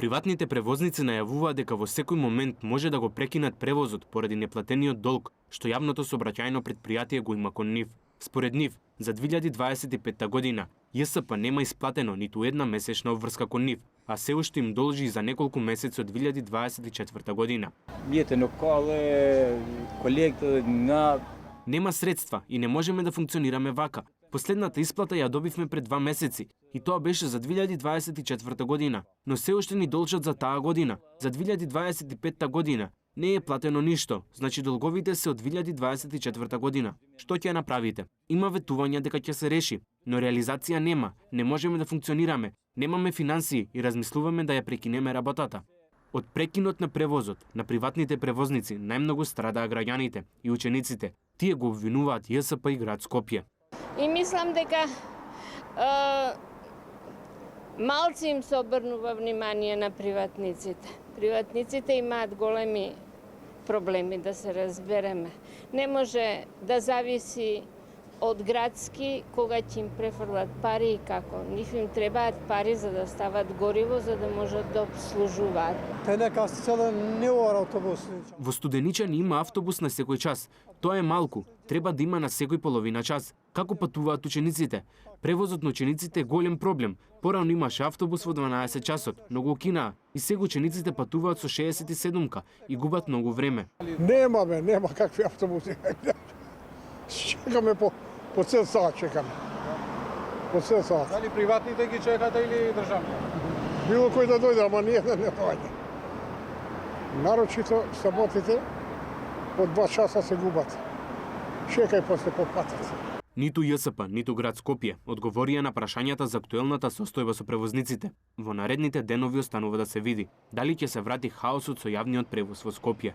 Приватните превозници најавуваат дека во секој момент може да го прекинат превозот поради неплатениот долг што јавното сообраќајно претпријатие го има кон нив. Според нив, за 2025 година ЈСП нема исплатено ниту една месечна обврска кон нив, а се уште им должи за неколку месеци од 2024 година. Нема средства и не можеме да функционираме вака. Последната исплата ја добивме пред 2 месеци и тоа беше за 2024 година, но се уште ни должат за таа година. За 2025 година не е платено ништо, значи долговите се од 2024 година. Што ќе направите? Има ветување дека ќе се реши, но реализација нема, не можеме да функционираме, немаме финансии и размислуваме да ја прекинеме работата. Од прекинот на превозот на приватните превозници најмногу страдаа граѓаните и учениците. Тие го обвинуваат ЈСП и град Скопје. И мислам дека малци им се обрнува внимание на приватниците. Приватниците имаат големи проблеми, да се разбереме. Не може да зависи од градски кога ќе им префрлат пари и како. Нив им требаат пари за да стават гориво, за да можат да обслужуваат. Во Студеничани има автобус на секој час. Тоа е малку, треба да има на секој половина час. Како патуваат учениците? Превозот на учениците е голем проблем. Порано имаше автобус во 12 часот, но го укинаа и сега учениците патуваат со 67-ка и губат многу време. Нема какви автобуси. Чекаме по цел саат чекаме. По цел саат. Дали приватните ги чекате или државни? Било кој да дојде, ама ние не дојде. Нарочито саботите по 2 часа се губат. Чекај после по патот. Ниту ЈСП, ниту град Скопје одговорија на прашањата за актуелната состојба со превозниците. Во наредните денови останува да се види дали ќе се врати хаосот со јавниот превоз во Скопје.